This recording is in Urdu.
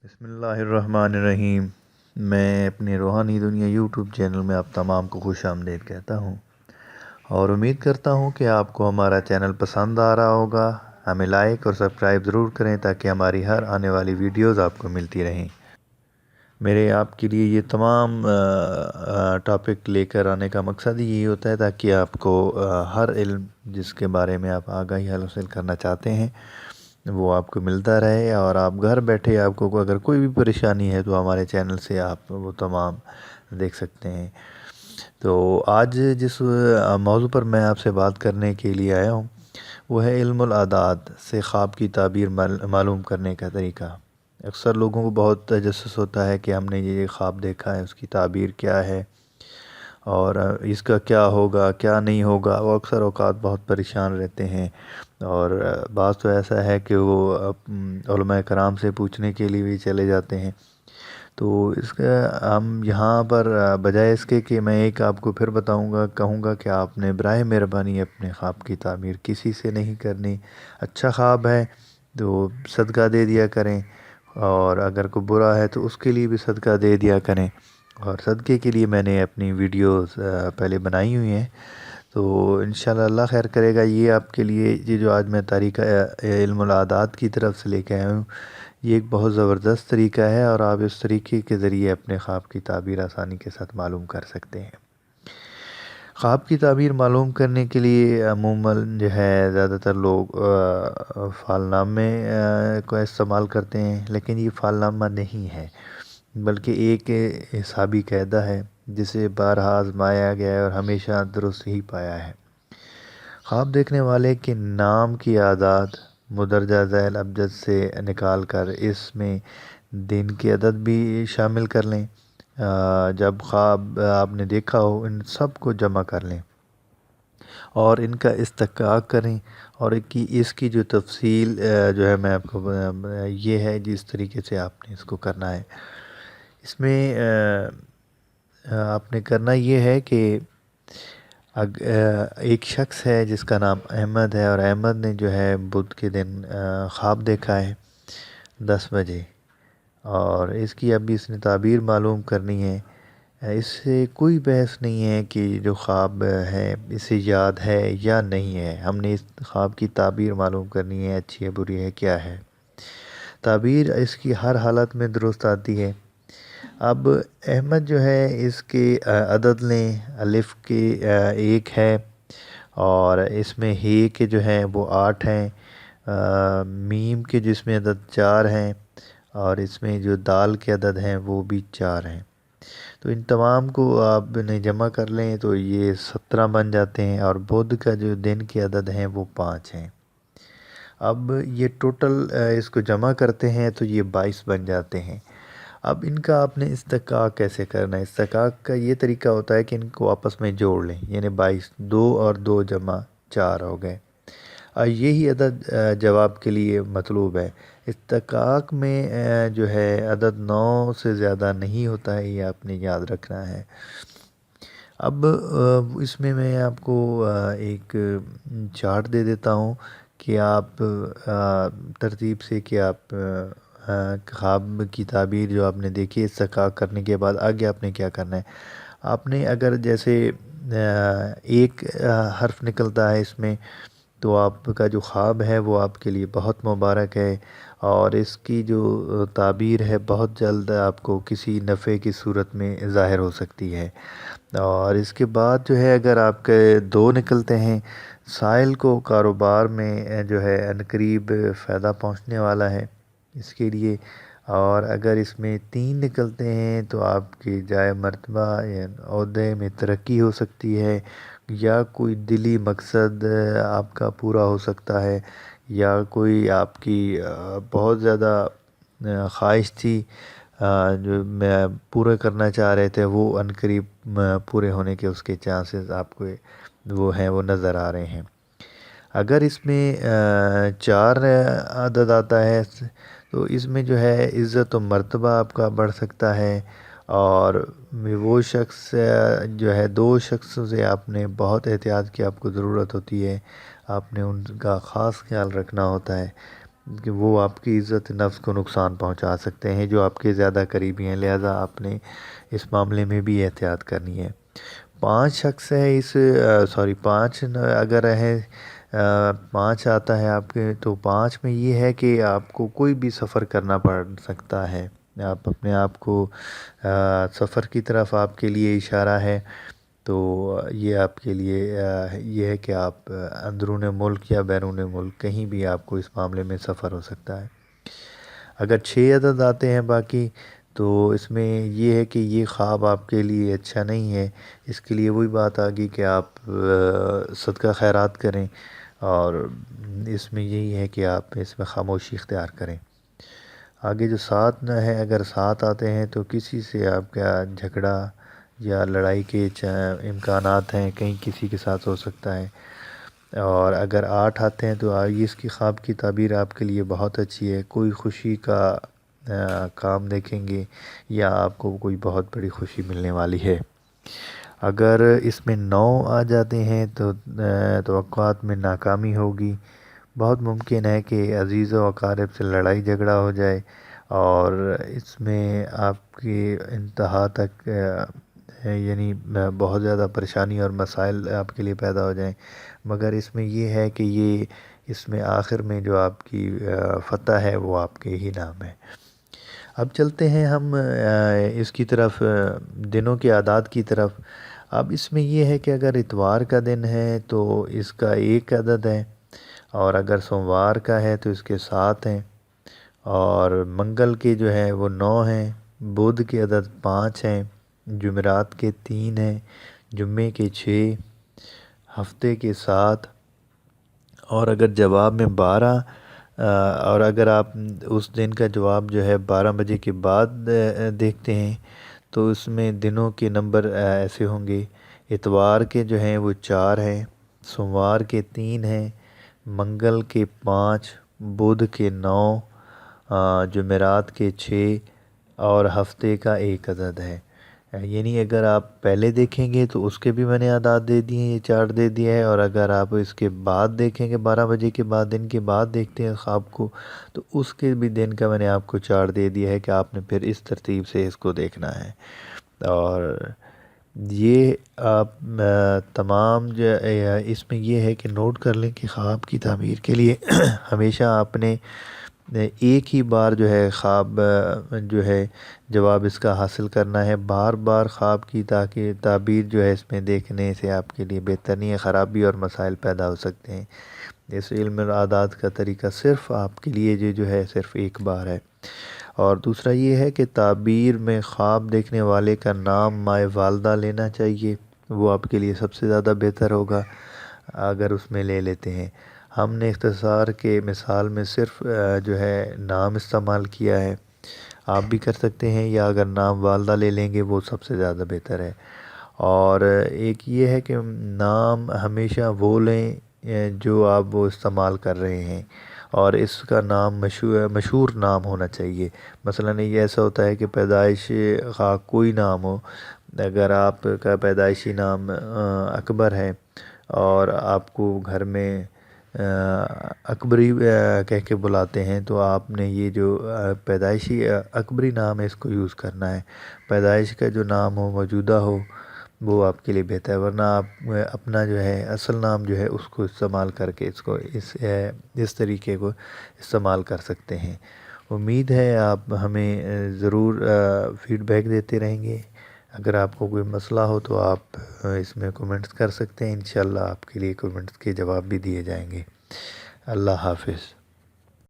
بسم اللہ الرحمن الرحیم۔ میں اپنے روحانی دنیا یوٹیوب چینل میں آپ تمام کو خوش آمدید کہتا ہوں اور امید کرتا ہوں کہ آپ کو ہمارا چینل پسند آ رہا ہوگا۔ ہمیں لائک اور سبسکرائب ضرور کریں تاکہ ہماری ہر آنے والی ویڈیوز آپ کو ملتی رہیں۔ میرے آپ کے لیے یہ تمام ٹاپک لے کر آنے کا مقصد یہی ہوتا ہے تاکہ آپ کو ہر علم جس کے بارے میں آپ آگاہی حاصل کرنا چاہتے ہیں وہ آپ کو ملتا رہے، اور آپ گھر بیٹھے آپ کو اگر کوئی بھی پریشانی ہے تو ہمارے چینل سے آپ وہ تمام دیکھ سکتے ہیں۔ تو آج جس موضوع پر میں آپ سے بات کرنے کے لیے آیا ہوں وہ ہے علم العادات سے خواب کی تعبیر معلوم کرنے کا طریقہ۔ اکثر لوگوں کو بہت تجسس ہوتا ہے کہ ہم نے یہ خواب دیکھا ہے، اس کی تعبیر کیا ہے اور اس کا کیا ہوگا کیا نہیں ہوگا۔ وہ اکثر اوقات بہت پریشان رہتے ہیں، اور بعض تو ایسا ہے کہ وہ علماء کرام سے پوچھنے کے لیے بھی چلے جاتے ہیں۔ تو اس کا ہم یہاں پر بجائے اس کے کہ میں ایک آپ کو پھر کہوں گا کہ آپ نے براہ مہربانی اپنے خواب کی تعبیر کسی سے نہیں کرنی۔ اچھا خواب ہے تو صدقہ دے دیا کریں، اور اگر کوئی برا ہے تو اس کے لیے بھی صدقہ دے دیا کریں۔ اور صدقے کے لیے میں نے اپنی ویڈیوز پہلے بنائی ہوئی ہیں، تو انشاءاللہ اللہ خیر کرے گا۔ یہ آپ کے لیے یہ جو آج میں طریقہ علم العادات کی طرف سے لے کے آیا ہوں، یہ ایک بہت زبردست طریقہ ہے، اور آپ اس طریقے کے ذریعے اپنے خواب کی تعبیر آسانی کے ساتھ معلوم کر سکتے ہیں۔ خواب کی تعبیر معلوم کرنے کے لیے عموماً جو ہے زیادہ تر لوگ فال نامے کو استعمال کرتے ہیں، لیکن یہ فال نامہ نہیں ہے بلکہ ایک حسابی قاعدہ ہے جسے بارہا آزمایا گیا ہے اور ہمیشہ درست ہی پایا ہے۔ خواب دیکھنے والے کے نام کی اعداد مندرجہ ذیل ابجد سے نکال کر اس میں دن کی عدد بھی شامل کر لیں۔ جب خواب آپ نے دیکھا ہو ان سب کو جمع کر لیں اور ان کا استحقاق کریں، اور اس کی جو تفصیل جو ہے میں آپ کو یہ ہے جس طریقے سے آپ نے اس کو کرنا ہے۔ اس میں آپ نے کرنا یہ ہے کہ ایک شخص ہے جس کا نام احمد ہے، اور احمد نے جو ہے بدھ کے دن خواب دیکھا ہے 10 بجے، اور اس نے تعبیر معلوم کرنی ہے۔ اس سے کوئی بحث نہیں ہے کہ جو خواب ہے اسے یاد ہے یا نہیں ہے، ہم نے اس خواب کی تعبیر معلوم کرنی ہے، اچھی ہے بری ہے کیا ہے۔ تعبیر اس کی ہر حالت میں درست آتی ہے۔ اب احمد جو ہے اس کے عدد لیں۔ الف کے 1 ہے، اور اس میں ہی کے جو ہیں وہ 8 ہیں، میم کے جس میں عدد 4 ہیں، اور اس میں جو دال کے عدد ہیں وہ بھی 4 ہیں۔ تو ان تمام کو آپ نے جمع کر لیں تو یہ 17 بن جاتے ہیں، اور بدھ کا جو دن کے عدد ہیں وہ 5 ہیں۔ اب یہ ٹوٹل اس کو جمع کرتے ہیں تو یہ 22 بن جاتے ہیں۔ اب ان کا آپ نے استحقاق کیسے کرنا ہے؟ استحقاق کا یہ طریقہ ہوتا ہے کہ ان کو آپس میں جوڑ لیں، یعنی 22 2 اور 2 جمع 4 ہو گئے، اور یہی عدد جواب کے لیے مطلوب ہے۔ استحقاق میں جو ہے عدد 9 سے زیادہ نہیں ہوتا ہے، یہ آپ نے یاد رکھنا ہے۔ اب اس میں آپ کو ایک چارٹ دے دیتا ہوں کہ آپ ترتیب سے کہ آپ خواب کی تعبیر جو آپ نے دیکھی استحقاق کرنے کے بعد آگے آپ نے کیا کرنا ہے۔ آپ نے اگر جیسے ایک حرف نکلتا ہے اس میں، تو آپ کا جو خواب ہے وہ آپ کے لیے بہت مبارک ہے، اور اس کی جو تعبیر ہے بہت جلد آپ کو کسی نفع کی صورت میں ظاہر ہو سکتی ہے۔ اور اس کے بعد جو ہے اگر آپ کے 2 نکلتے ہیں، سائل کو کاروبار میں جو ہے عنقریب فائدہ پہنچنے والا ہے اس کے لیے، اور اگر اس میں 3 نکلتے ہیں تو آپ کی جائے مرتبہ یا عہدے میں ترقی ہو سکتی ہے، یا کوئی دلی مقصد آپ کا پورا ہو سکتا ہے، یا کوئی آپ کی بہت زیادہ خواہش تھی جو میں پورا کرنا چاہ رہے تھے، وہ عنقریب پورے ہونے کے اس کے چانسز آپ کو وہ ہیں وہ نظر آ رہے ہیں۔ اگر اس میں 4 عدد آتا ہے تو اس میں جو ہے عزت و مرتبہ آپ کا بڑھ سکتا ہے، اور وہ شخص جو ہے 2 شخص سے آپ نے بہت احتیاط کی آپ کو ضرورت ہوتی ہے، آپ نے ان کا خاص خیال رکھنا ہوتا ہے۔ کہ وہ آپ کی عزت نفس کو نقصان پہنچا سکتے ہیں جو آپ کے زیادہ قریبی ہیں، لہذا آپ نے اس معاملے میں بھی احتیاط کرنی ہے۔ 5 شخص ہے اس سوری 5 اگر ہے 5 آتا ہے آپ کے، تو 5 میں یہ ہے کہ آپ کو کوئی بھی سفر کرنا پڑ سکتا ہے، آپ اپنے آپ کو سفر کی طرف آپ کے لیے اشارہ ہے، تو یہ آپ کے لیے یہ ہے کہ آپ اندرون ملک یا بیرون ملک کہیں بھی آپ کو اس معاملے میں سفر ہو سکتا ہے۔ اگر 6 عدد آتے ہیں باقی، تو اس میں یہ ہے کہ یہ خواب آپ کے لیے اچھا نہیں ہے، اس کے لیے وہی بات آ گئی کہ آپ صدقہ خیرات کریں، اور اس میں یہی ہے کہ آپ اس میں خاموشی اختیار کریں۔ آگے جو 7 نہ ہے، اگر 7 آتے ہیں تو کسی سے آپ کا جھگڑا یا لڑائی کے امکانات ہیں، کہیں کسی کے ساتھ ہو سکتا ہے۔ اور اگر 8 آتے ہیں تو اس کی خواب کی تعبیر آپ کے لیے بہت اچھی ہے، کوئی خوشی کا کام دیکھیں گے یا آپ کو کوئی بہت بڑی خوشی ملنے والی ہے۔ اگر اس میں 9 آ جاتے ہیں تو توقعات میں ناکامی ہوگی، بہت ممکن ہے کہ عزیز و اقارب سے لڑائی جھگڑا ہو جائے، اور اس میں آپ کی انتہا تک یعنی بہت زیادہ پریشانی اور مسائل آپ کے لیے پیدا ہو جائیں، مگر اس میں یہ ہے کہ یہ اس میں آخر میں جو آپ کی فتح ہے وہ آپ کے ہی نام ہے۔ اب چلتے ہیں ہم اس کی طرف، دنوں کے اعداد کی طرف۔ اب اس میں یہ ہے کہ اگر اتوار کا دن ہے تو اس کا 1 عدد ہے، اور اگر سوموار کا ہے تو اس کے 7 ہیں، اور منگل کے جو ہے وہ 9 ہیں، بدھ کے عدد 5 ہیں، جمعرات کے 3 ہیں، جمعے کے 6، ہفتے کے 7، اور اگر جواب میں 12 اور اگر آپ اس دن کا جواب جو ہے 12 بجے کے بعد دیکھتے ہیں تو اس میں دنوں کے نمبر ایسے ہوں گے: اتوار کے جو ہیں وہ 4 ہیں، سوموار کے 3 ہیں، منگل کے 5، بدھ کے 9، جمعرات کے 6، اور ہفتے کا 1 عدد ہے۔ یعنی اگر آپ پہلے دیکھیں گے تو اس کے بھی میں نے اعداد دے دیے ہیں، یہ چارٹ دے دیا ہے، اور اگر آپ اس کے بعد دیکھیں گے 12 بجے کے بعد، دن کے بعد دیکھتے ہیں خواب کو، تو اس کے بھی دن کا میں نے آپ کو چارٹ دے دیا ہے کہ آپ نے پھر اس ترتیب سے اس کو دیکھنا ہے۔ اور یہ آپ تمام اس میں یہ ہے کہ نوٹ کر لیں کہ خواب کی تعبیر کے لیے ہمیشہ آپ نے ایک ہی بار جو ہے خواب جو ہے جواب اس کا حاصل کرنا ہے، بار بار خواب کی تاکہ تعبیر جو ہے اس میں دیکھنے سے آپ کے لیے بہتر نہیں ہے، خرابی اور مسائل پیدا ہو سکتے ہیں۔ اس علم اعداد کا طریقہ صرف آپ کے لیے جو ہے صرف ایک بار ہے۔ اور دوسرا یہ ہے کہ تعبیر میں خواب دیکھنے والے کا نام مائے والدہ لینا چاہیے، وہ آپ کے لیے سب سے زیادہ بہتر ہوگا اگر اس میں لے لیتے ہیں۔ ہم نے اختصار کے مثال میں صرف جو ہے نام استعمال کیا ہے، آپ بھی کر سکتے ہیں، یا اگر نام والدہ لے لیں گے وہ سب سے زیادہ بہتر ہے۔ اور ایک یہ ہے کہ نام ہمیشہ وہ لیں جو آپ وہ استعمال کر رہے ہیں، اور اس کا نام مشہور نام ہونا چاہیے۔ مثلاً یہ ایسا ہوتا ہے کہ پیدائش خواہ کوئی نام ہو، اگر آپ کا پیدائشی نام اکبر ہے اور آپ کو گھر میں اکبری کہہ کے بلاتے ہیں، تو آپ نے یہ جو پیدائشی اکبری نام ہے اس کو یوز کرنا ہے، پیدائش کا جو نام ہو موجودہ ہو وہ آپ کے لیے بہتر ہے، ورنہ آپ اپنا جو ہے اصل نام جو ہے اس کو استعمال کر کے اس طریقے کو استعمال کر سکتے ہیں۔ امید ہے آپ ہمیں ضرور فیڈ بیک دیتے رہیں گے، اگر آپ کو کوئی مسئلہ ہو تو آپ اس میں کومنٹس کر سکتے ہیں، انشاءاللہ آپ کے لیے کومنٹس کے جواب بھی دیے جائیں گے۔ اللہ حافظ۔